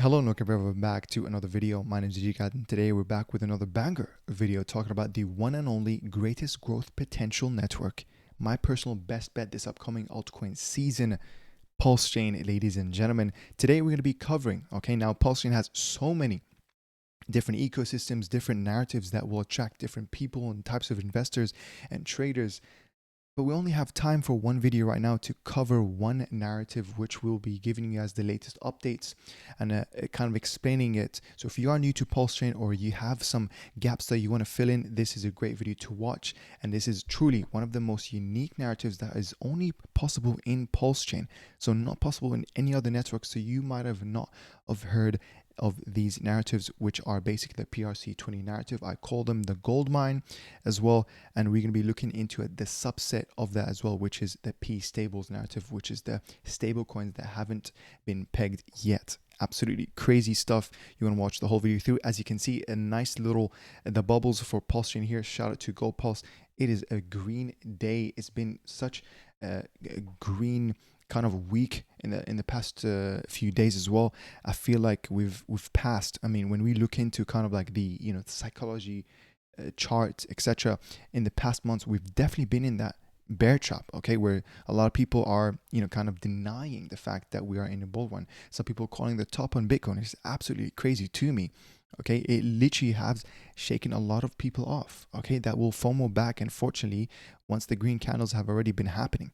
Hello and welcome back to another video. My name is Jikat and today we're back with another banger video talking about the one and only greatest growth potential network. My personal best bet this upcoming altcoin season, PulseChain, ladies and gentlemen. Today we're going to be covering, now PulseChain has so many different ecosystems, different narratives that will attract different people and types of investors and traders. But we only have time for one video right now to cover one narrative, which will be giving you guys the latest updates and kind of explaining it. So if you are new to PulseChain or you have some gaps that you want to fill in, this is a great video to watch. And this is truly one of the most unique narratives that is only possible in PulseChain. So not possible in any other network. So you might have not have heard of these narratives, which are basically the PRC20 narrative. I call them the gold mine as well, and we're going to be looking into the subset of that as well, which is the P stables narrative, which is the stable coins that haven't been pegged yet. Absolutely crazy stuff. You want to watch the whole video through. As you can see, a nice little the bubbles for PulseChain here. Shout out to Gold Pulse. It is a green day. It's been such a green kind of week in the past few days as well. I feel like we've passed. I mean, when we look into kind of like the the psychology chart, etc., in the past months, we've definitely been in that bear trap, where a lot of people are kind of denying the fact that we are in a bull run. Some people calling the top on Bitcoin. It's absolutely crazy to me. It literally has shaken a lot of people off. That will FOMO back, unfortunately, once the green candles have already been happening.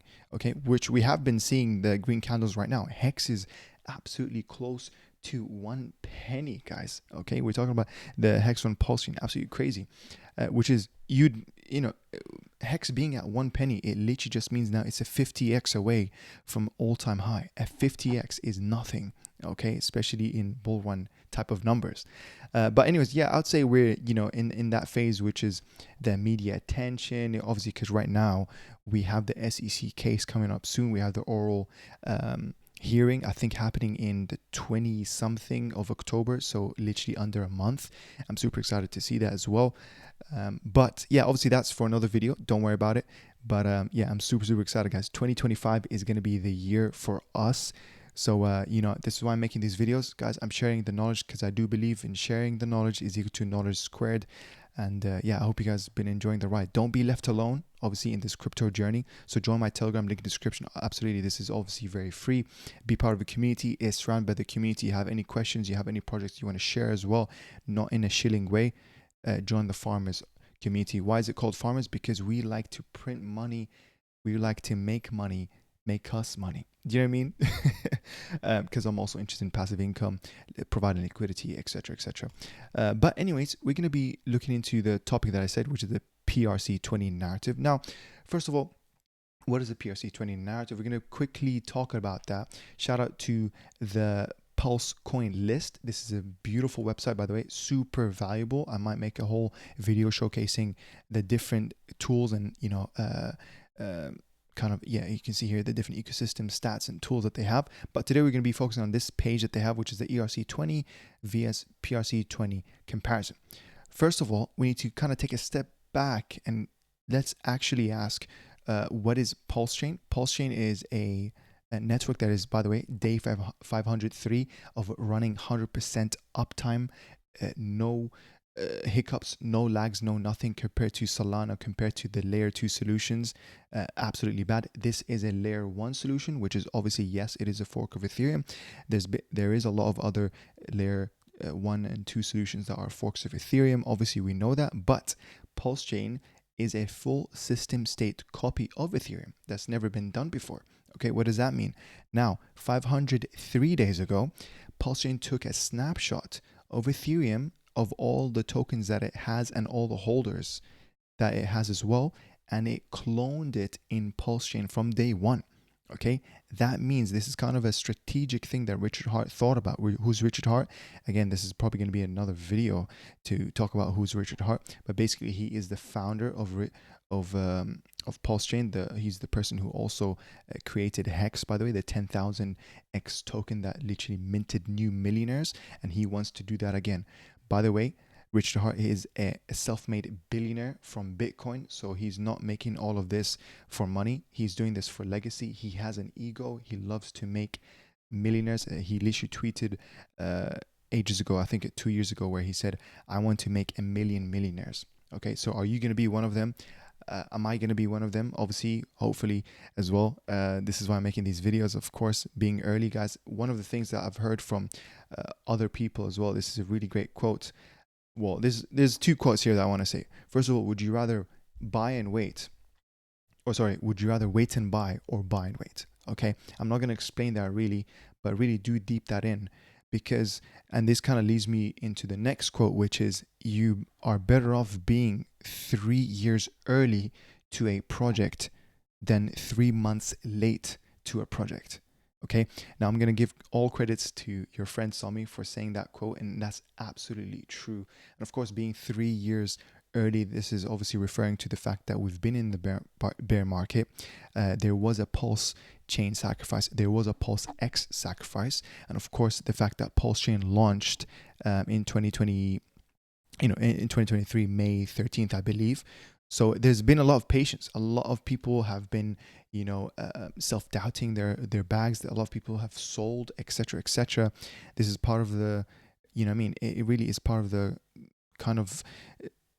Which we have been seeing the green candles right now. Hex is absolutely close to 1 penny, guys. We're talking about the Hex on PulseChain, absolutely crazy. Which is Hex being at 1 penny, it literally just means now it's a 50x away from all-time high. A 50x is nothing, especially in bull run type of numbers. But anyways, yeah, I'd say we're in that phase, which is the media attention, obviously, because right now we have the SEC case coming up soon. We have the oral hearing, I think, happening in the 20-something of October, so literally under a month. I'm super excited to see that as well. But yeah, obviously that's for another video. Don't worry about it. But yeah, I'm super excited, guys. 2025 is going to be the year for us. So, this is why I'm making these videos, guys. I'm sharing the knowledge because I do believe in sharing the knowledge is equal to knowledge squared. And yeah, I hope you guys have been enjoying the ride. Don't be left alone, obviously, in this crypto journey. So join my Telegram, link in the description. Absolutely, this is obviously very free. Be part of the community. It's surrounded by the community. You have any questions, you have any projects you want to share as well, not in a shilling way, join the farmers community. Why is it called farmers? Because we like to print money. We like to make money, make us money. Do you know what I mean? Because I'm also interested in passive income, providing liquidity, etc., etc. But anyways, we're going to be looking into the topic that I said, which is the PRC20 narrative. Now, first of all, what is the PRC20 narrative? We're going to quickly talk about that. Shout out to the Pulse Coin list. This is a beautiful website, by the way, super valuable. I might make a whole video showcasing the different tools and you can see here the different ecosystem stats and tools that they have. But today we're going to be focusing on this page that they have, which is the ERC20 vs PRC20 comparison. First of all, we need to kind of take a step back and let's actually ask, what is PulseChain? PulseChain is a network that is, by the way, day 503 of running 100% uptime, no hiccups, no lags, no nothing, compared to Solana, compared to the layer 2 solutions. Absolutely bad. This is a layer 1 solution, which is obviously, yes, it is a fork of Ethereum. There is a lot of other layer 1 and 2 solutions that are forks of Ethereum. Obviously, we know that, but PulseChain is a full system state copy of Ethereum. That's never been done before. What does that mean? Now, 503 days ago, PulseChain took a snapshot of Ethereum, of all the tokens that it has and all the holders that it has as well, and it cloned it in PulseChain from day one. That means this is kind of a strategic thing that Richard Hart thought about. Who's Richard Hart? Again, this is probably going to be another video to talk about who's Richard Hart, but basically he is the founder of PulseChain. He's the person who also created Hex, by the way, the 10,000x token that literally minted new millionaires, and he wants to do that again. By the way, Richard Hart is a self-made billionaire from Bitcoin, so he's not making all of this for money. He's doing this for legacy. He has an ego. He loves to make millionaires. He literally tweeted ages ago, I think 2 years ago, where he said, I want to make 1 million millionaires. Okay, so are you going to be one of them? Am I going to be one of them? Obviously, hopefully as well. This is why I'm making these videos, of course, being early, guys. One of the things that I've heard from other people as well, this is a really great quote. Well, there's 2 quotes here that I want to say. First of all, would you rather buy and wait? Or sorry, would you rather wait and buy or buy and wait? Okay, I'm not going to explain that really, but really do deep that in, because, and this kind of leads me into the next quote, which is, you are better off being 3 years early to a project than 3 months late to a project. Okay, now I'm going to give all credits to your friend Sami for saying that quote, and that's absolutely true. And of course, being 3 years early, this is obviously referring to the fact that we've been in the bear market. There was a PulseChain sacrifice, there was a PulseX sacrifice, and of course the fact that PulseChain launched in 2020, in 2023, May 13th, I believe. So there's been a lot of patience. A lot of people have been, self-doubting their bags. A lot of people have sold, etc., etc. This is part of the, it really is part of the kind of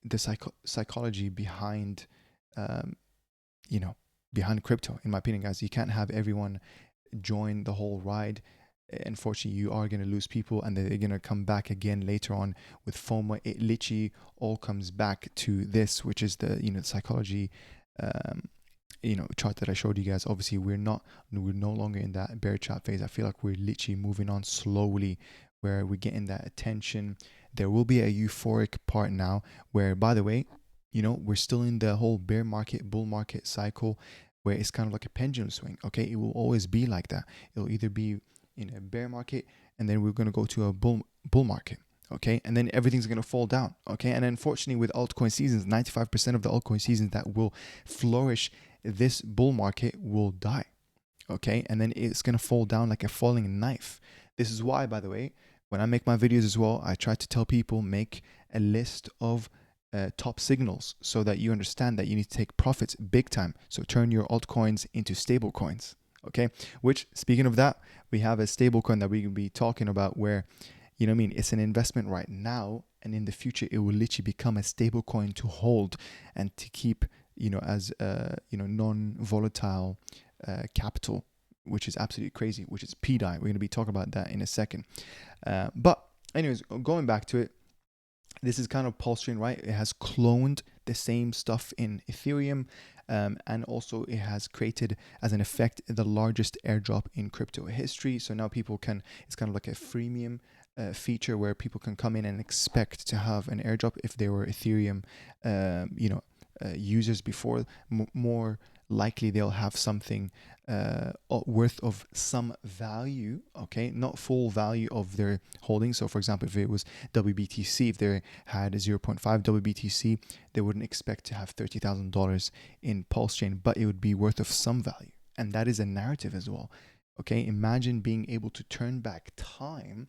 the psychology behind, behind crypto, in my opinion, guys. You can't have everyone join the whole ride. Unfortunately, you are going to lose people, and they're going to come back again later on with FOMO. It literally all comes back to this, which is the psychology chart that I showed you guys. Obviously, we're no longer in that bear trap phase. I feel like we're literally moving on slowly, where we're getting that attention. There will be a euphoric part now, where, by the way, we're still in the whole bear market, bull market cycle, where it's kind of like a pendulum swing. Okay, it will always be like that. It'll either be in a bear market, and then we're going to go to a bull market. Okay, and then everything's going to fall down. Okay, and unfortunately, with altcoin seasons, 95% of the altcoin seasons that will flourish this bull market will die. Okay, and then it's going to fall down like a falling knife. This is why, by the way, when I make my videos as well, I try to tell people, make a list of top signals, so that you understand that you need to take profits big time. So turn your altcoins into stable coins. Okay, which, speaking of that, we have a stable coin that we can be talking about, where it's an investment right now, and in the future it will literally become a stable coin to hold and to keep as non-volatile capital, which is absolutely crazy, which is PDAI. We're going to be talking about that in a second. But anyways, going back to it, this is kind of Pulsechain, right? It has cloned the same stuff in Ethereum, and also it has created, as an effect, the largest airdrop in crypto history. So now people can, it's kind of like a freemium feature, where people can come in and expect to have an airdrop if they were Ethereum users before. More likely they'll have something worth of some value, okay, not full value of their holding. So for example, if it was WPLS, if they had 0.5 WPLS, they wouldn't expect to have $30,000 in Pulsechain, but it would be worth of some value. And that is a narrative as well. Okay, imagine being able to turn back time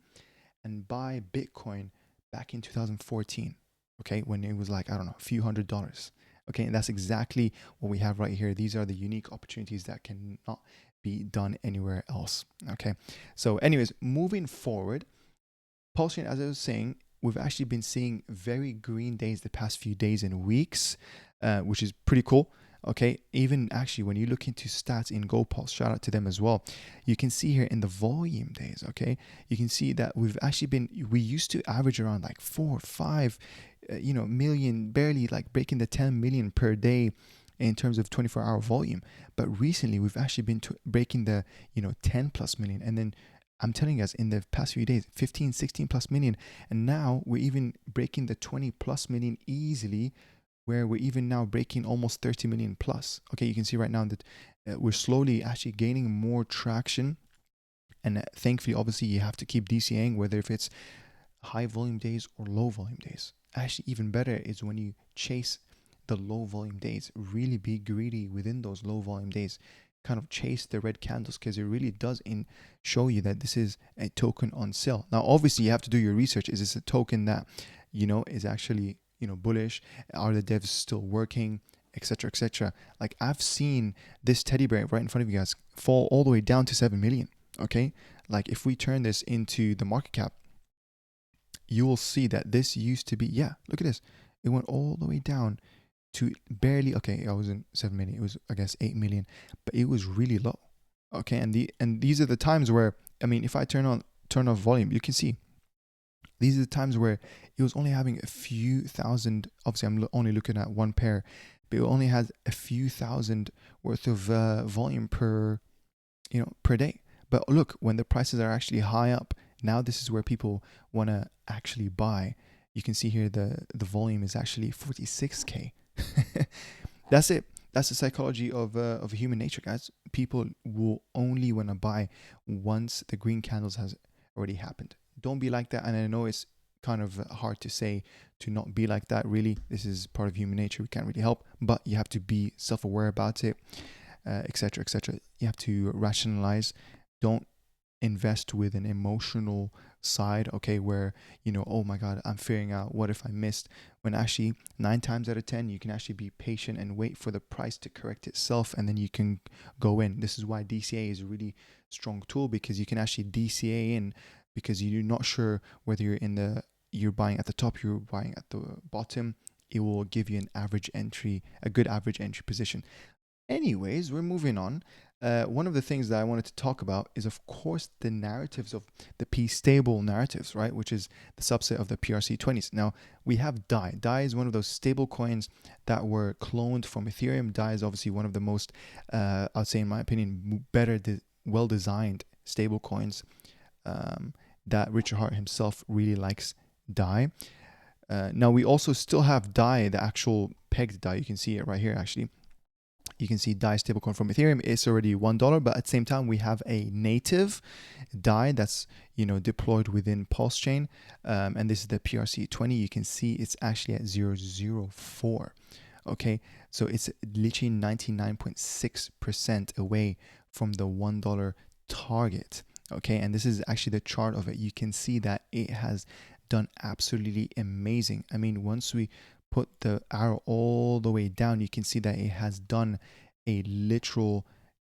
and buy Bitcoin back in 2014, okay, when it was like, I don't know, a few $100s. Okay, and that's exactly what we have right here. These are the unique opportunities that cannot be done anywhere else. Okay, so anyways, moving forward, Pulsechain, as I was saying, we've actually been seeing very green days the past few days and weeks, which is pretty cool. Okay, even actually when you look into stats in GoPulse, shout out to them as well, you can see here in the volume days, okay, you can see that we used to average around like 4 or 5 million, barely like breaking the 10 million per day in terms of 24-hour volume. But recently we've actually been breaking the 10 plus million, and then I'm telling you guys, in the past few days, 15, 16 plus million, and now we're even breaking the 20 plus million easily, where we're even now breaking almost 30 million plus. Okay, you can see right now that we're slowly actually gaining more traction, and thankfully, obviously, you have to keep DCAing, whether if it's high volume days or low volume days. Actually, even better is when you chase the low volume days. Really be greedy within those low volume days. Kind of chase the red candles, because it really does show you that this is a token on sale. Now, obviously, you have to do your research. Is this a token that is actually bullish? Are the devs still working, etc., etc.? Like, I've seen this teddy bear right in front of you guys fall all the way down to 7 million. Okay, Like if we turn this into the market cap, you will see that this used to be, yeah, look at this. It went all the way down to barely, okay, I wasn't 7 million, it was, I guess, 8 million, but it was really low. Okay, and these are the times where, I mean, if I turn off volume, you can see these are the times where it was only having a few thousand. Obviously, I'm only looking at one pair, but it only has a few thousand worth of volume per day. But look, when the prices are actually high up, now this is where people want to actually buy. You can see here the volume is actually 46K. That's it. That's the psychology of human nature, guys. People will only want to buy once the green candles has already happened. Don't be like that. And I know it's kind of hard to say to not be like that. Really, this is part of human nature. We can't really help, but you have to be self-aware about it, etc., etc. You have to rationalize. Don't invest with an emotional side, okay, where oh my god, I'm figuring out what if I missed, when actually 9 times out of 10 you can actually be patient and wait for the price to correct itself, and then you can go in. This is why DCA is a really strong tool, because you can actually DCA in, because you're not sure whether you're buying at the top, you're buying at the bottom. It will give you a good average entry position. Anyways, we're moving on. One of the things that I wanted to talk about is, of course, the narratives of the P-stable narratives, right? Which is the subset of the PRC20s. Now, we have DAI. DAI is one of those stable coins that were cloned from Ethereum. DAI is obviously one of the most, I'd say in my opinion, well-designed stable coins that Richard Hart himself really likes DAI. Now, we also still have DAI, the actual pegged DAI. You can see it right here, actually. You can see DAI stablecoin from Ethereum. It's already $1, but at the same time, we have a native DAI that's deployed within PulseChain, and this is the PRC20. You can see it's actually at 0.004. Okay, so it's literally 99.6% away from the $1 target. Okay, and this is actually the chart of it. You can see that it has done absolutely amazing. I mean, once we put the arrow all the way down, you can see that it has done a literal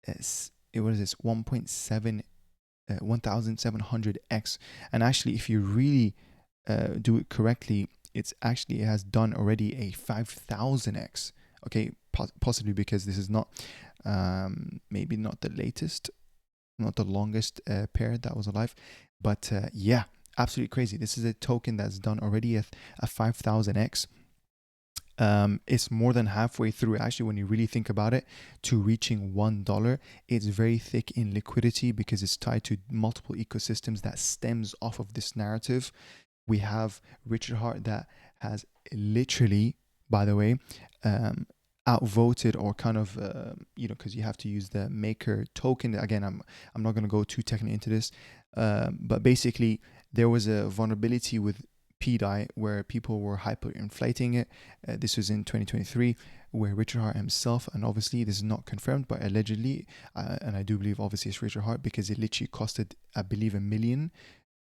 1700x. And actually, if you really do it correctly, it has done already a 5000x. Okay, possibly because this is not maybe not the latest, not the longest pair that was alive, but yeah, absolutely crazy. This is a token that's done already a 5000x. It's more than halfway through, actually, when you really think about it, to reaching $1. It's very thick in liquidity because it's tied to multiple ecosystems that stems off of this narrative. We have Richard Hart that has literally, by the way, outvoted, or kind of because you have to use the maker token. Again, I'm not going to go too technically into this, but basically there was a vulnerability with PDAI where people were hyperinflating it. This was in 2023, where Richard Hart himself, and obviously this is not confirmed, but allegedly, and I do believe obviously it's Richard Hart, because it literally costed, I believe, $1 million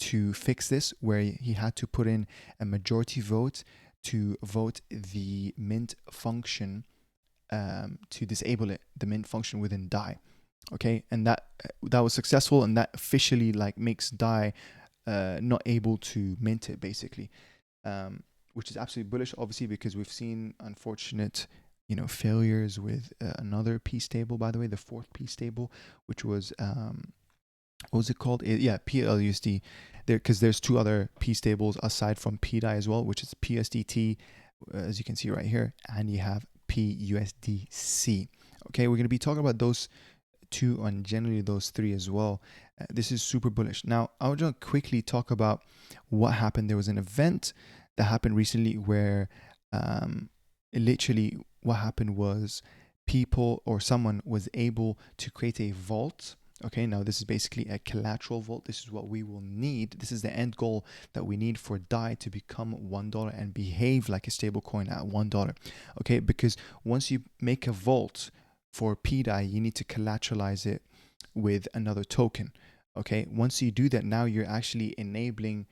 to fix this, where he had to put in a majority vote to vote the mint function to disable it, the mint function within DAI. Okay, and that was successful, and that officially makes DAI not able to mint it, basically, which is absolutely bullish, obviously, because we've seen unfortunate failures with another P stable, by the way, the fourth P stable, which was what was it called? Yeah, pUSD. Because there's 2 other P stables aside from PDAI as well, which is pUSDT, as you can see right here, and you have pUSDC. Okay, we're going to be talking about those 2 and generally those 3 as well. This is super bullish. Now, I want to quickly talk about what happened. There was an event that happened recently where literally what happened was people, or someone, was able to create a vault. Okay, now this is basically a collateral vault. This is what we will need. This is the end goal that we need for DAI to become $1 and behave like a stable coin at $1. Okay, because once you make a vault for PDAI, you need to collateralize it with another token. Okay, once you do that, now you're actually enabling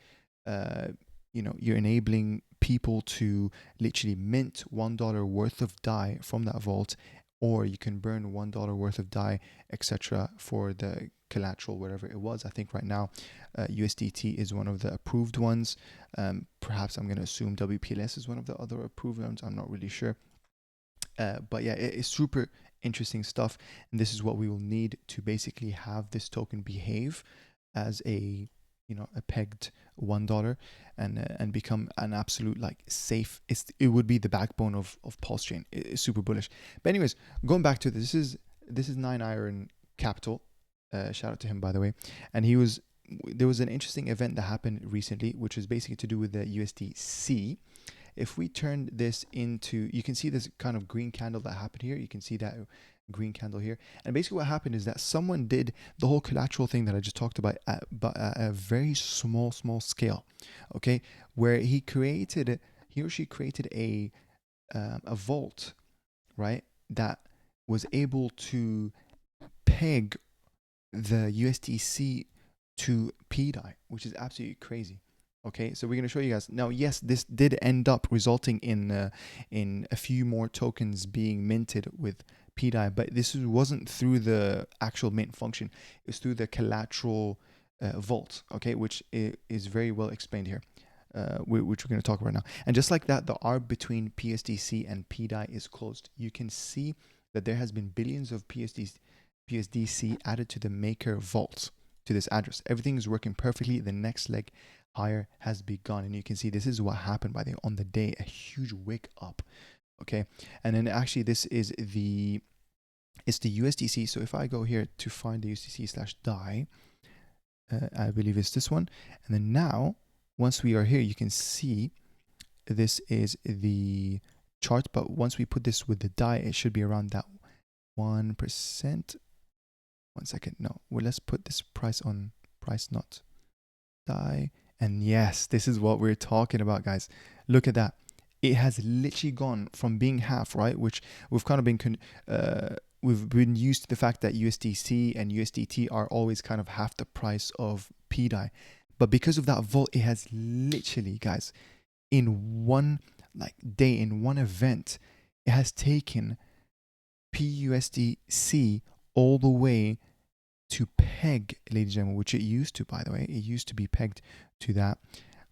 you're enabling people to literally mint $1 worth of DAI from that vault, or you can burn $1 worth of DAI, etc., for the collateral, whatever it was. I think right now USDT is one of the approved ones. Perhaps I'm going to assume WPLS is one of the other approved ones. I'm not really sure. But yeah, it's super interesting stuff. And this is what we will need to basically have this token behave as a, you know, a pegged $1 and become an absolute like safe. It would be the backbone of PulseChain. It's super bullish. But anyways, going back to this is 9iron Capital. Shout out to him, by the way. And there was an interesting event that happened recently, which is basically to do with the USDC. If we turn this into, you can see this kind of green candle that happened here. You can see that green candle here. And basically what happened is that someone did the whole collateral thing that I just talked about, but at a very small scale, okay? Where he or she created a vault, right? That was able to peg the USDC to PDAI, which is absolutely crazy. Okay, so we're going to show you guys now. Yes, this did end up resulting in a few more tokens being minted with PDAI, but this wasn't through the actual mint function. It was through the collateral vault, okay, which is very well explained here, which we're going to talk about now. And just like that, the arb between pUSDC and PDAI is closed. You can see that there has been billions of pUSDC added to the maker vault to this address. Everything is working perfectly. The next leg higher has begun, and you can see this is what happened by the on the day, a huge wake up. Okay, and then actually this is the USDC. So if I go here to find the USDC/DAI, I believe it's this one. And then now once we are here, you can see this is the chart, but once we put this with the DAI, it should be around that 1%. 1 second, no, well, let's put this price on price, not DAI. And yes, this is what we're talking about, guys. Look at that. It has literally gone from being half, right? Which we've kind of been used to the fact that USDC and USDT are always kind of half the price of PDAI. But because of that vault, it has literally, guys, in one day, in one event, it has taken pUSDC all the way to peg, ladies and gentlemen, which it used to, by the way. It used to be pegged to that.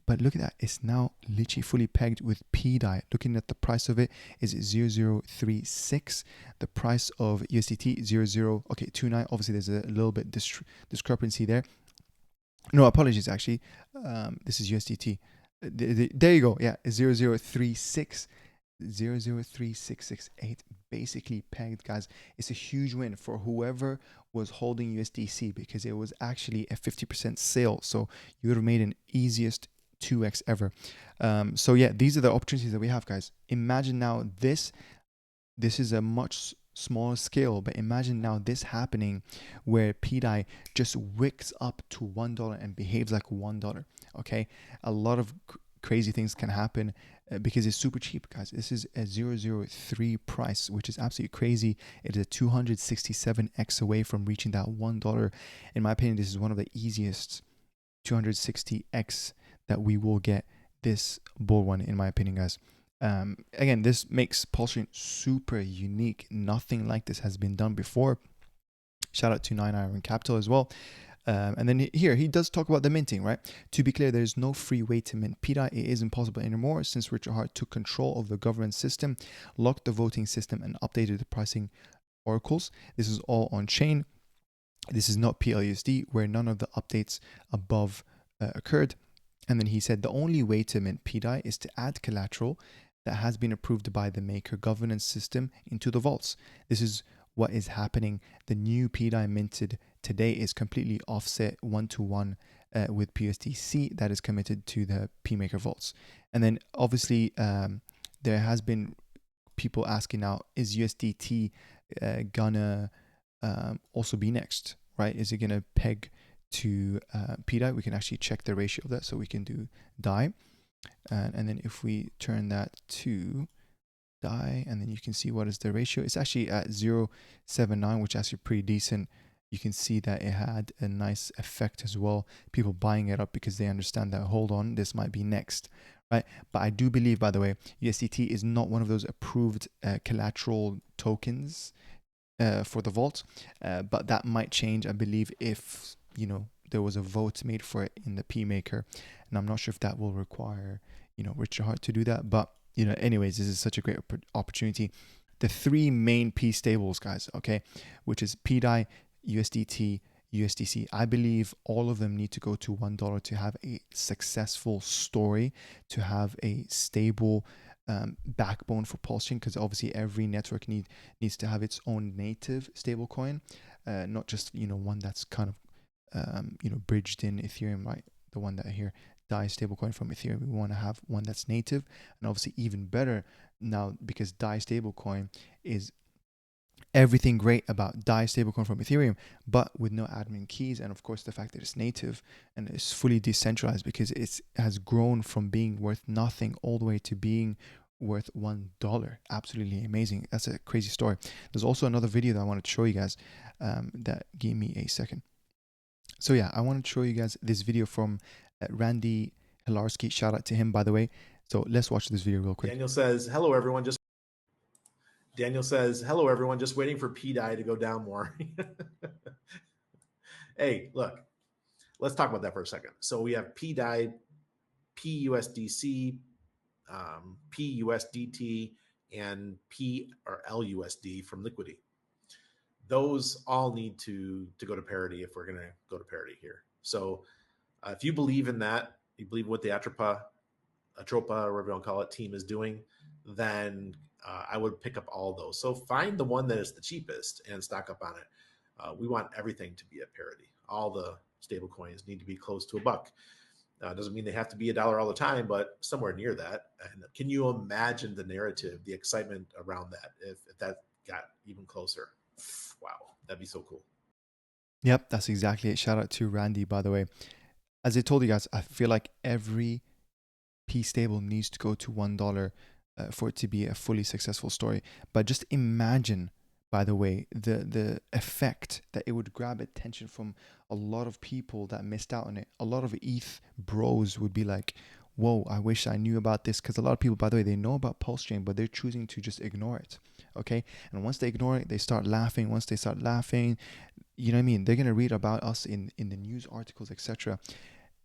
But look at that. It's now literally fully pegged with PDAI. Looking at the price of it is 0036. The price of USDT 29. Obviously, there's a little bit discrepancy there. No, apologies, actually. This is USDT. There you go. Yeah, 0036. 003668, basically pegged, guys. It's a huge win for whoever was holding USDC, because it was actually a 50% sale, so you would have made an easiest 2x ever. So yeah, these are the opportunities that we have, guys. Imagine now this is a much smaller scale, but imagine now this happening where PDAI just wicks up to $1 and behaves like $1. Okay, a lot of crazy things can happen because it's super cheap, guys. This is a 003 price, which is absolutely crazy. It is a 267x away from reaching that $1. In my opinion, this is one of the easiest 260x that we will get this bull one, in my opinion, guys. Again, this makes PulseChain super unique. Nothing like this has been done before. Shout out to 9iron Capital as well. And then here he does talk about the minting, right? To be clear, there is no free way to mint PDAI. It isn't possible anymore since Richard Heart took control of the governance system, locked the voting system, and updated the pricing oracles. This is all on chain. This is not pLUSD, where none of the updates above occurred. And then he said the only way to mint PDAI is to add collateral that has been approved by the maker governance system into the vaults. This is what is happening. The new PDAI minted today is completely offset one-to-one with pUSDC that is committed to the PMaker vaults. And then obviously there has been people asking now, is USDT gonna also be next, right? Is it gonna peg to PDAI? We can actually check the ratio of that, so we can do DAI. And then if we turn that to DAI, and then you can see what is the ratio. It's actually at 0.79, which is actually pretty decent. You can see that it had a nice effect as well. People buying it up because they understand that, hold on, this might be next, right? But I do believe, by the way, USDT is not one of those approved collateral tokens for the vault, but that might change, I believe, if there was a vote made for it in the P maker, and I'm not sure if that will require Richard Hart to do that. But anyways, this is such a great opportunity. The three main P stables, guys, okay, which is PDAI, USDT, USDC. I believe all of them need to go to $1 to have a successful story, to have a stable backbone for Pulsechain, because obviously every network needs to have its own native stablecoin, not just one that's kind of bridged in Ethereum, right? The one that here DAI stablecoin from Ethereum. We want to have one that's native, and obviously even better now because DAI stablecoin is everything great about DAI stablecoin from Ethereum, but with no admin keys, and of course the fact that it's native and it's fully decentralized, because it has grown from being worth nothing all the way to being worth $1. Absolutely amazing. That's a crazy story. There's also another video that I wanted to show you guys. That gave me a second. So yeah, I wanted to show you guys this video from Randy Hilarski. Shout out to him, by the way. So let's watch this video real quick. Daniel says, hello, everyone. Daniel says, hello, everyone. Just waiting for PDAI to go down more. Hey, look, let's talk about that for a second. So we have PDAI, pUSDC, pUSDT, and LUSD from Liquidity. Those all need to go to parity if we're going to go to parity here. So if you believe in that, you believe what the ATROPA, or whatever you want to call it, team is doing, then I would pick up all those. So find the one that is the cheapest and stock up on it. We want everything to be at parity. All the stable coins need to be close to $1. Doesn't mean they have to be $1 all the time, but somewhere near that. And can you imagine the narrative, the excitement around that if that got even closer? Wow, that'd be so cool. Yep, that's exactly it. Shout out to Randy, by the way. As I told you guys, I feel like every P stable needs to go to $1 for it to be a fully successful story. But just imagine, by the way, the effect that it would grab attention from a lot of people that missed out on it. A lot of ETH bros would be like, whoa, I wish I knew about this, because a lot of people, by the way, they know about Pulsechain, but they're choosing to just ignore it. Okay, and once they ignore it, they start laughing. Once they start laughing, you know what I mean, they're gonna read about us in the news articles, etc.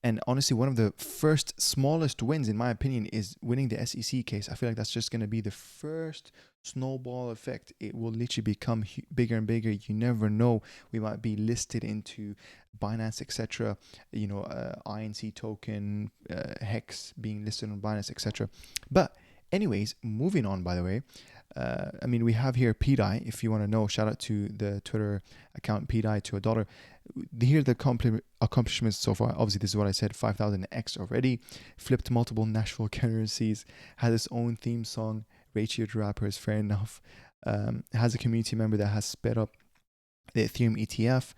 And honestly, one of the first smallest wins, in my opinion, is winning the SEC case. I feel like that's just going to be the first snowball effect. It will literally become bigger and bigger. You never know. We might be listed into Binance, etc. INC token, Hex being listed on Binance, etc. But anyways, moving on, by the way. We have here PDAI. If you want to know, shout out to the Twitter account PDAI to $1. Here are the accomplishments so far. Obviously, this is what I said, 5,000x already. Flipped multiple Nashville currencies. Has its own theme song. Ratio to rappers, fair enough. Has a community member that has sped up the Ethereum ETF.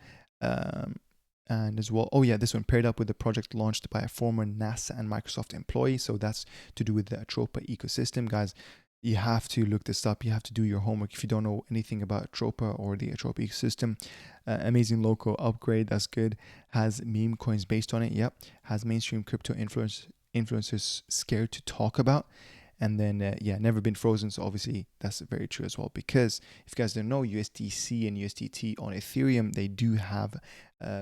And as well, this one paired up with the project launched by a former NASA and Microsoft employee. So that's to do with the ATROPA ecosystem, guys. You have to look this up. You have to do your homework if you don't know anything about ATROPA or the ATROPA ecosystem. Amazing local upgrade. That's good. Has meme coins based on it. Yep. Has mainstream crypto influencers scared to talk about. And then, never been frozen. So obviously that's very true as well. Because if you guys don't know, USDC and USDT on Ethereum, they do have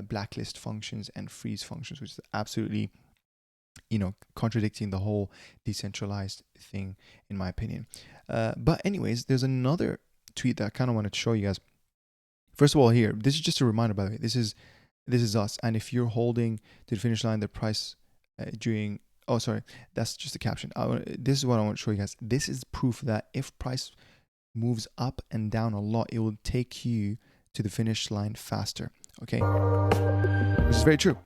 blacklist functions and freeze functions, which is absolutely contradicting the whole decentralized thing, in my opinion. But anyways, there's another tweet that I kind of wanted to show you guys. First of all, here, this is just a reminder, by the way, this is us. And if you're holding to the finish line, the price that's just a caption. This is what I want to show you guys. This is proof that if price moves up and down a lot, it will take you to the finish line faster. Okay, which is very true.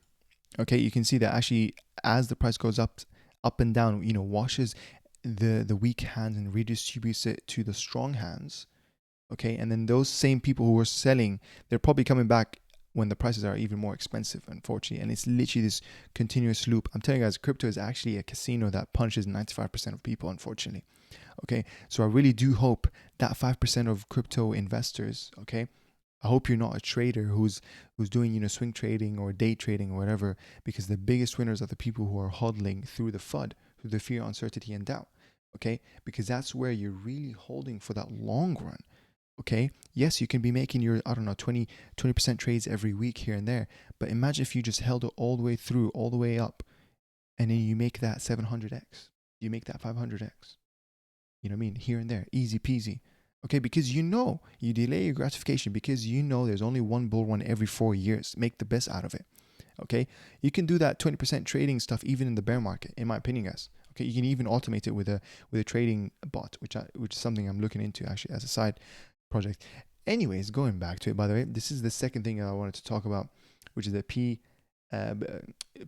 Okay, you can see that actually as the price goes up and down, washes the weak hands and redistributes it to the strong hands. Okay, and then those same people who are selling, they're probably coming back when the prices are even more expensive, unfortunately. And it's literally this continuous loop. I'm telling you guys, crypto is actually a casino that punches 95% of people, unfortunately. Okay, so I really do hope that 5% of crypto investors, okay, I hope you're not a trader who's doing swing trading or day trading or whatever, because the biggest winners are the people who are hodling through the FUD, through the fear, uncertainty, and doubt. Okay, because that's where you're really holding for that long run. Okay, yes, you can be making your, I don't know, 20% trades every week here and there, but imagine if you just held it all the way through, all the way up, and then you make that 700x, you make that 500x, you know what I mean, here and there, easy peasy. Okay, because you know, you delay your gratification because you know there's only one bull run every 4 years. Make the best out of it. Okay, you can do that 20% trading stuff even in the bear market, in my opinion, guys. Okay, you can even automate it with a trading bot, which is something I'm looking into actually as a side project. Anyways, going back to it, by the way, this is the second thing I wanted to talk about, which is the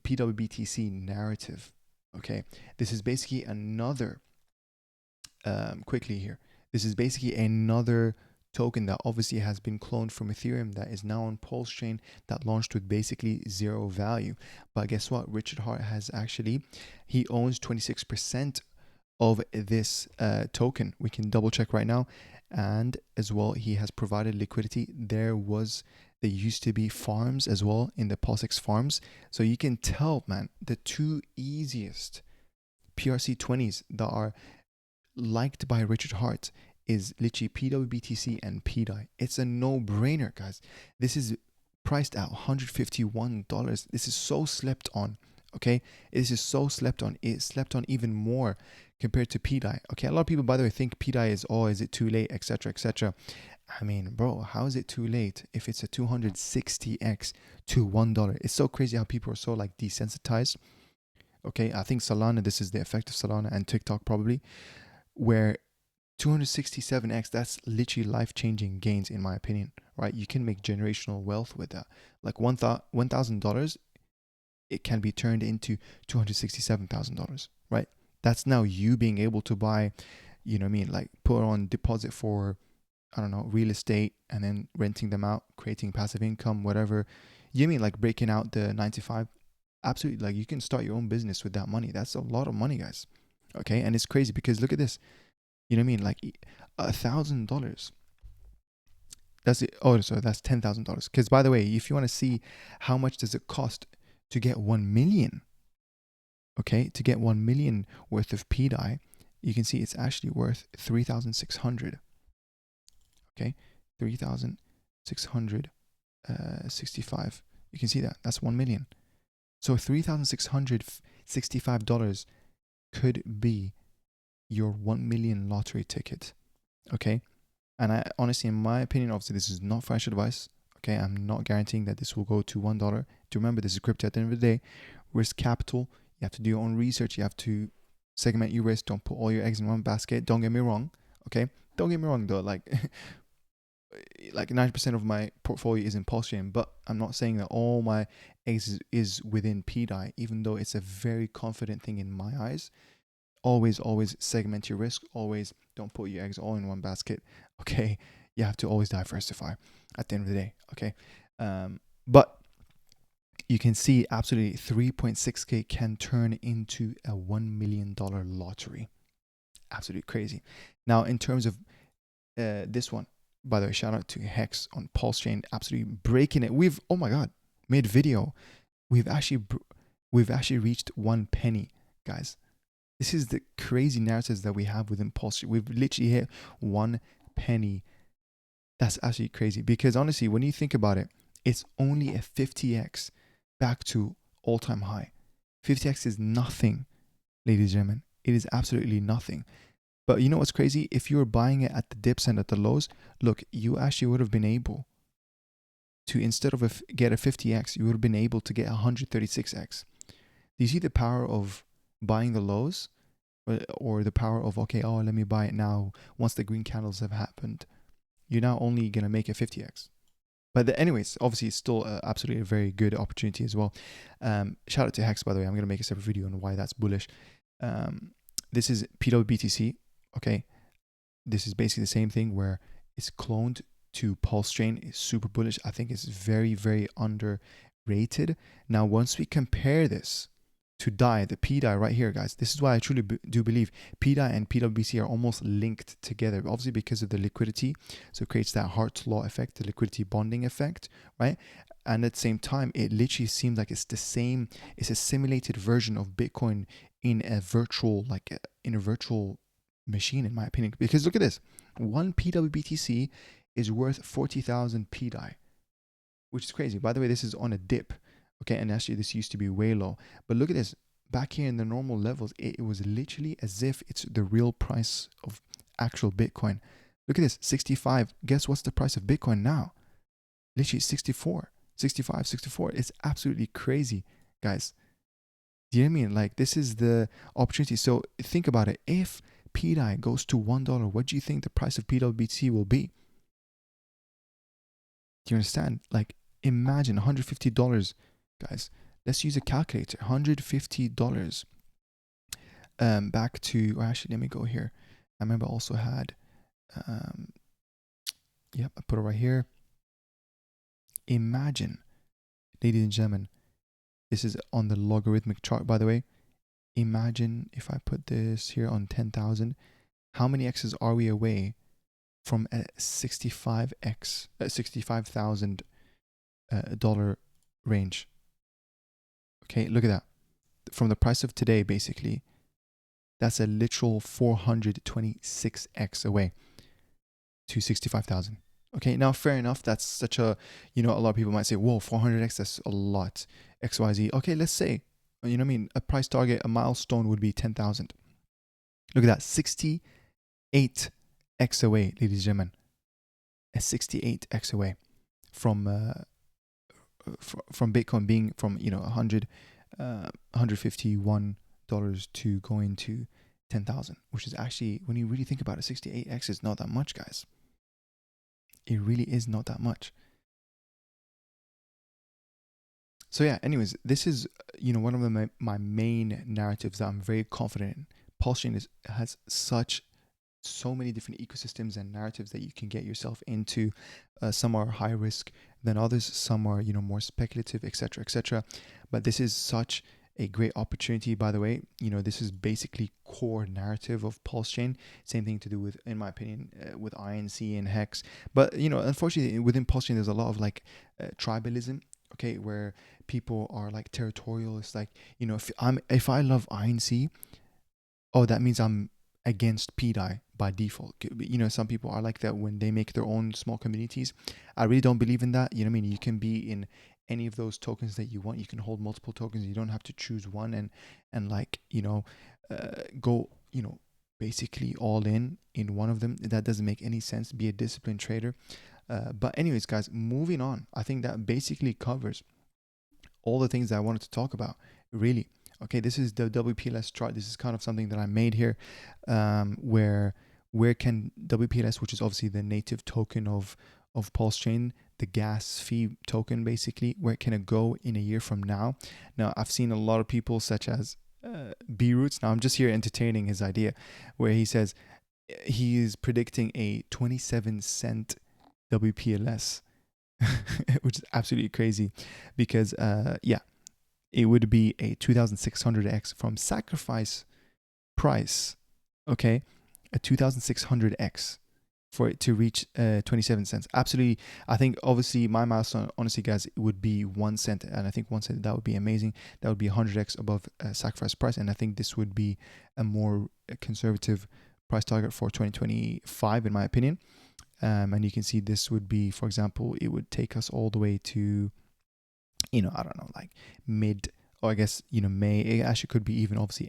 pWBTC narrative. Okay, this is basically another quickly here. This is basically another token that obviously has been cloned from Ethereum that is now on PulseChain that launched with basically zero value. But guess what? Richard Hart has actually, he owns 26% of this token. We can double check right now. And as well, he has provided liquidity. There used to be farms as well in the PulseX farms. So you can tell, man, the two easiest PRC20s that are liked by Richard Hart is literally pWBTC and PDAI. It's a no-brainer, guys. This is priced at $151. This is so slept on. Okay, this is so slept on. It slept on even more compared to PDAI. Okay, a lot of people, by the way, think PDAI is it too late, etc., etc. I mean, bro, how is it too late if it's a 260x to $1? It's so crazy how people are so like desensitized. Okay, I think Solana, this is the effect of Solana and TikTok probably, where 267x, that's literally life-changing gains in my opinion, right? You can make generational wealth with that. Like $1,000, it can be turned into $267,000, right? That's now you being able to buy, you know what I mean, like put on deposit for, I don't know, real estate and then renting them out, creating passive income, whatever. You mean like breaking out the 95? Absolutely, like you can start your own business with that money. That's a lot of money, guys. Okay, and it's crazy because look at this. You know what I mean? Like $1,000. That's it. Oh, so that's $10,000. Because by the way, if you want to see how much does it cost to get 1 million, okay, to get 1 million worth of PDAI, you can see it's actually worth 3,600. Okay, 3,665. You can see that. That's 1 million. So $3,665 could be your 1 million lottery ticket. Okay, and I honestly, in my opinion, obviously this is not financial advice. Okay, I'm not guaranteeing that this will go to $1. To remember, this is crypto at the end of the day. Risk capital. You have to do your own research. You have to segment your risk. Don't put all your eggs in one basket. Don't get me wrong. Okay, don't get me wrong though. Like 90% of my portfolio is in PulseChain, but I'm not saying that all my eggs is within PDAI, even though it's a very confident thing in my eyes. Always segment your risk. Always don't put your eggs all in one basket. Okay, you have to always diversify at the end of the day. Okay, but you can see absolutely 3.6k can turn into a $1 million lottery. Absolutely crazy. Now, in terms of this one, by the way, shout out to Hex on PulseChain, absolutely breaking it. We've, oh my god, made video. We've actually reached 1 penny, guys. This is the crazy narratives that we have within PulseChain. We've literally hit 1 penny. That's absolutely crazy because honestly, when you think about it, it's only a 50x back to all-time high. 50x is nothing, ladies and gentlemen. It is absolutely nothing. But you know what's crazy? If you were buying it at the dips and at the lows, look, you actually would have been able to, instead of get a 50x, you would have been able to get 136x. Do you see the power of buying the lows, or the power of, okay, oh, let me buy it now once the green candles have happened? You're now only going to make a 50x. But anyways, obviously it's still absolutely a very good opportunity as well. Shout out to Hex, by the way. I'm going to make a separate video on why that's bullish. This is pWBTC. Okay, this is basically the same thing where it's cloned to PulseChain. It's super bullish. I think it's very, very underrated. Now, once we compare this to DAI, the PDAI right here, guys, this is why I truly do believe PDAI and pWBTC are almost linked together, obviously because of the liquidity. So it creates that Hart's law effect, the liquidity bonding effect, right? And at the same time, it literally seems like it's the same, it's a simulated version of Bitcoin in a virtual, machine in my opinion, because look at this. One pWBTC is worth 40,000 PDAI, which is crazy. By the way, this is on a dip. Okay, and actually this used to be way low. But look at this. Back here in the normal levels, it was literally as if it's the real price of actual Bitcoin. Look at this, 65. Guess what's the price of Bitcoin now? Literally 64, 65, 64. It's absolutely crazy, guys. Do you know what I mean? Like, this is the opportunity. So think about it. If PDAI goes to $1, what do you think the price of pWBTC will be? Do you understand? Like, imagine $150, guys. Let's use a calculator. $150. Back to, or actually, let me go here. I remember I also had, yep, I put it right here. Imagine, ladies and gentlemen, this is on the logarithmic chart, by the way. Imagine if I put this here on 10,000, how many X's are we away from a 65,000 dollar range? Okay, look at that. From the price of today, basically, that's a literal 426x away to 65,000. Okay, now fair enough. That's such a, a lot of people might say, whoa, 400x, that's a lot. XYZ. Okay, let's say, you know what I mean? A price target, a milestone would be 10,000. Look at that, 68x away, ladies and gentlemen. A 68x away from Bitcoin being from, $151 to going to 10,000, which is actually, when you really think about it, 68x is not that much, guys. It really is not that much. So yeah, anyways, this is, one of my main narratives that I'm very confident in. PulseChain has so many different ecosystems and narratives that you can get yourself into. Some are high risk than others. Some are, more speculative, etc., etc. But this is such a great opportunity, by the way. This is basically core narrative of PulseChain. Same thing to do with, in my opinion, with INC and Hex. But, unfortunately, within PulseChain, there's a lot of tribalism, okay, where people are like territorial. It's like, if I love INC, oh, that means I'm against PDAI by default. Some people are like that when they make their own small communities. I really don't believe in that. You can be in any of those tokens that you want. You can hold multiple tokens. You don't have to choose one and go, basically all in one of them. That doesn't make any sense. Be a disciplined trader. But anyways, guys, moving on. I think that basically covers all the things that I wanted to talk about, really. Okay, this is the WPLS chart. This is kind of something that I made here, where can WPLS, which is obviously the native token of PulseChain, the gas fee token, basically, where can it go in a year from now? Now, I've seen a lot of people such as B-Roots. Now, I'm just here entertaining his idea, where he says he is predicting a 27-cent WPLS, which is absolutely crazy, because it would be a 2,600x from sacrifice price, okay, a 2,600x for it to reach 27 cents. Absolutely. I think obviously my milestone, honestly, guys, it would be 1 cent, and I think 1 cent, that would be amazing. That would be 100x above sacrifice price, and I think this would be a more conservative price target for 2025, in my opinion. And you can see this would be, for example, it would take us all the way to, I don't know, like mid, or I guess, May. It actually could be even obviously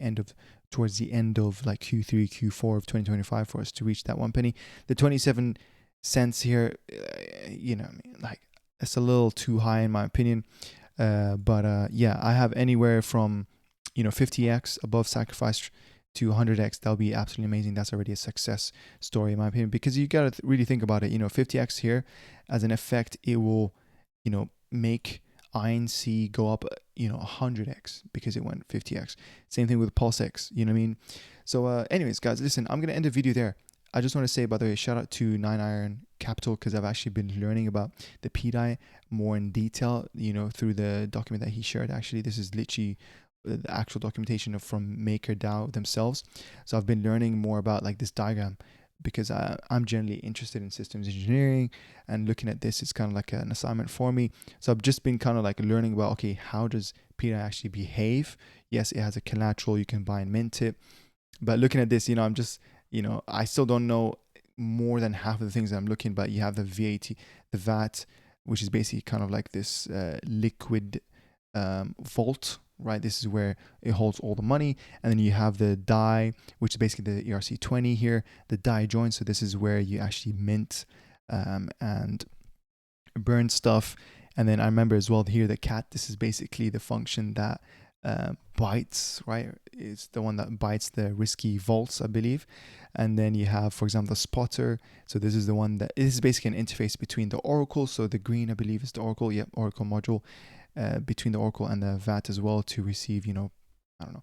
towards the end of like Q3, Q4 of 2025 for us to reach that 1 penny. The 27 cents here, like it's a little too high in my opinion. But I have anywhere from, 50x above sacrifice to 100x. That'll be absolutely amazing. That's already a success story in my opinion, because you got to really think about it. 50x here as an effect, it will, make INC go up, 100x because it went 50x. Same thing with PulseX, you know what I mean? So anyways, guys, listen, I'm going to end the video there. I just want to say, by the way, shout out to 9 Iron Capital, because I've actually been learning about the PDAI more in detail, through the document that he shared. Actually, this is literally the actual documentation from MakerDAO themselves. So I've been learning more about like this diagram, because I'm generally interested in systems engineering, and looking at this is kind of like an assignment for me. So I've just been kind of like learning about, okay, how does PDAI actually behave? Yes, it has a collateral, you can buy and mint it. But looking at this, I'm just I still don't know more than half of the things that I'm looking, but you have the VAT, which is basically kind of like this liquid vault, right? This is where it holds all the money. And then you have the DAI, which is basically the ERC20 here, the DAI join. So this is where you actually mint and burn stuff. And then I remember as well here, the cat, this is basically the function that bites, right? It's the one that bites the risky vaults, I believe. And then you have, for example, the spotter. So this is the one that is basically an interface between the Oracle. So the green, I believe, is the Oracle. Yep, Oracle module between the Oracle and the VAT as well to receive, I don't know,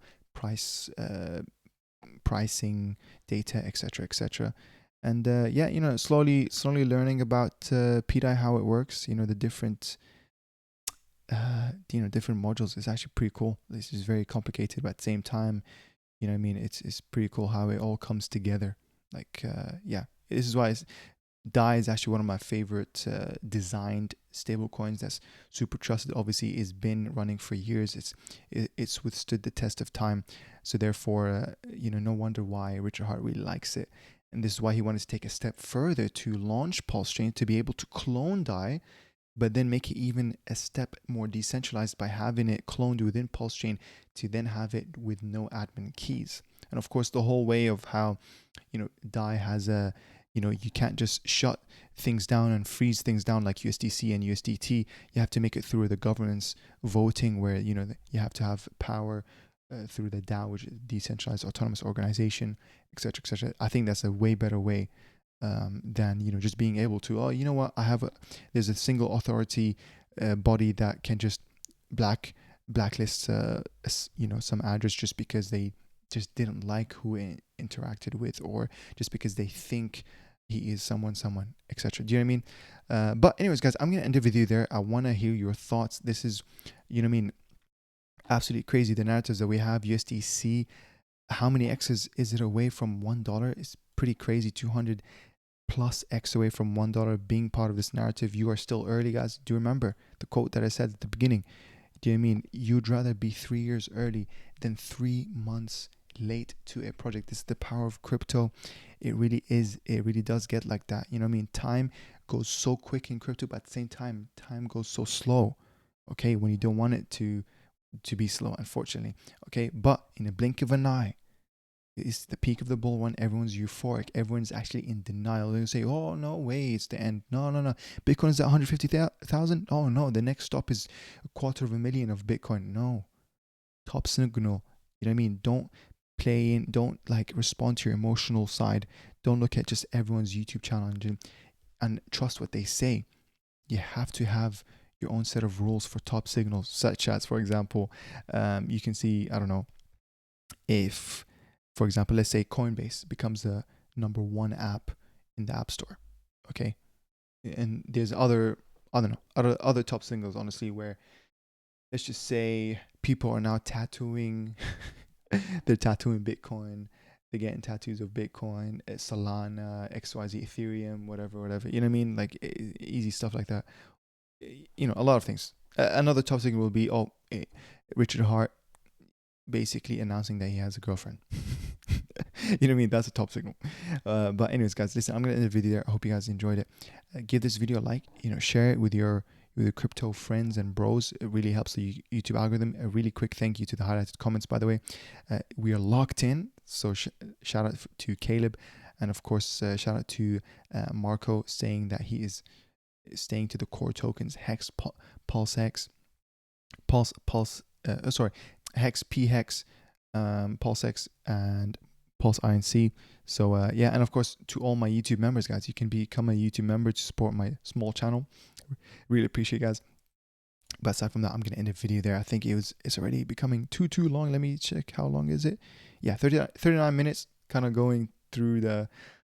pricing data, etc., etc. And yeah, slowly learning about PDAI, how it works. The different different modules is actually pretty cool. This is very complicated, but at the same time, it's pretty cool how it all comes together. Like yeah, this is why DAI is actually one of my favorite designed stable coins that's super trusted. Obviously, it's been running for years. It's withstood the test of time. So therefore, no wonder why Richard Hart really likes it. And this is why he wanted to take a step further to launch PulseChain, to be able to clone DAI, but then make it even a step more decentralized by having it cloned within PulseChain, to then have it with no admin keys. And of course, the whole way of how, DAI has a, you can't just shut things down and freeze things down like USDC and USDT. You have to make it through the governance voting, where, you have to have power through the DAO, which is decentralized autonomous organization, etc., etc. I think that's a way better way than just being able to, you know what, there's a single authority body that can just blacklist some address just because they just didn't like who it interacted with, or just because they think he is someone, etc. Do you know what I mean? But anyways, guys, I'm gonna end the video there. I want to hear your thoughts. This is, absolutely crazy, the narratives that we have. USDC, how many x's is it away from $1? It's pretty crazy. 200 plus x away from $1 being part of this narrative. You are still early, guys. Do you remember the quote that I said at the beginning? Do you know what I mean? You'd rather be 3 years early than 3 months late to a project. This is the power of crypto. It really is. It really does get like that. You know what I mean? Time goes so quick in crypto, but at the same time, time goes so slow. Okay, when you don't want it to be slow, unfortunately. Okay, but in a blink of an eye, it's the peak of the bull run. Everyone's euphoric. Everyone's actually in denial. They'll say, "Oh no way, it's the end." No. Bitcoin is at 150,000. Oh no, the next stop is 250,000 of Bitcoin. No, top signal. You know what I mean? Don't play in. Don't respond to your emotional side. Don't look at just everyone's YouTube channel and trust what they say. You have to have your own set of rules for top signals, such as, for example, you can see, I don't know, if, for example, let's say Coinbase becomes the #1 app in the App Store, okay? And there's other top signals, honestly, where, let's just say, people are now tattooing, they're tattooing Bitcoin, they're getting tattoos of Bitcoin, Solana, XYZ, Ethereum, whatever, you know what I mean? Like easy stuff like that. A lot of things. Another top signal will be, Richard Hart basically announcing that he has a girlfriend. You know what I mean? That's a top signal. But anyways, guys, listen, I'm gonna end the video there. I hope you guys enjoyed it. Give this video a like. Share it with your crypto friends and bros. It really helps the YouTube algorithm. A really quick thank you to the highlighted comments, by the way. We are locked in. So shout out to Caleb, and of course shout out to Marco, saying that he is staying to the core tokens Hex, PulseX, Hex, PHEX, PulseX, and Pulse INC. So yeah, and of course to all my YouTube members, guys, you can become a YouTube member to support my small channel. Really appreciate it, guys. But aside from that, I'm gonna end the video there. I think it's already becoming too long. Let me check, how long is it? Yeah, 39 minutes, kind of going through the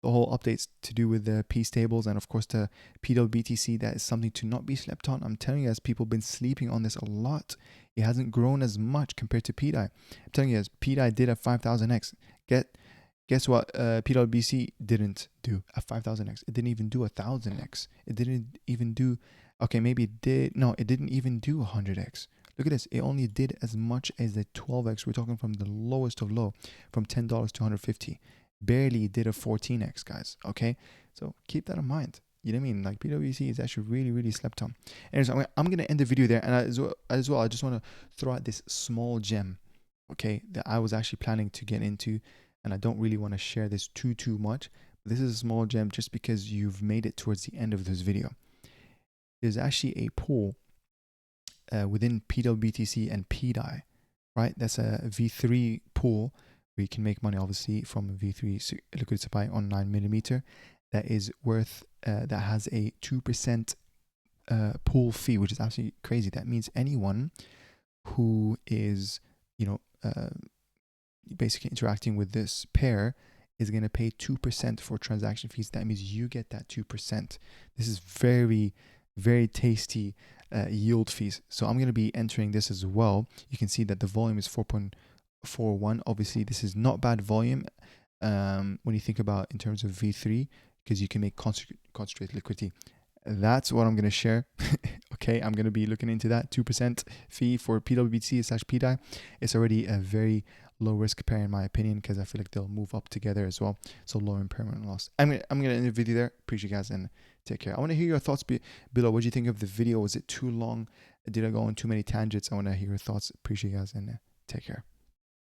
whole updates to do with the peace tables, and of course the pWBTC. That is something to not be slept on. I'm telling you, as people have been sleeping on this a lot. It hasn't grown as much compared to PDAI. I'm telling you, as PDAI did a 5,000x. Guess what? pWBTC didn't do a 5,000x. It didn't even do 1,000x. It didn't even do. Okay, maybe it did. No, it didn't even do 100x. Look at this. It only did as much as the 12x. We're talking from the lowest of low, from $10 to 150. barely did a 14x, guys. Okay, so keep that in mind. You know what I mean? Like pWBTC is actually really slept on. Anyways, I'm gonna end the video there, and as well I just want to throw out this small gem, okay, that I was actually planning to get into, and I don't really want to share this too much. This is a small gem just because you've made it towards the end of this video. There's actually a pool within pWBTC and PDAI, right? That's a V3 pool where you can make money, obviously, from a V3 liquid supply on 9mm. That is worth, that has a 2% pool fee, which is absolutely crazy. That means anyone who is, you know, basically interacting with this pair is going to pay 2% for transaction fees. That means you get that 2%. This is very tasty yield fees. So I'm going to be entering this as well. You can see that the volume is 4.41. Obviously, this is not bad volume when you think about in terms of V3, because you can make concentrated liquidity. That's what I'm going to share. Okay, I'm going to be looking into that 2% fee for pWBTC/PDAI. It's already a very low risk pair in my opinion, because I feel like they'll move up together as well. So low impairment loss. I'm gonna end the video there. Appreciate you guys and take care. I want to hear your thoughts below. What do you think of the video? Was it too long? Did I go on too many tangents? I want to hear your thoughts. Appreciate you guys and take care.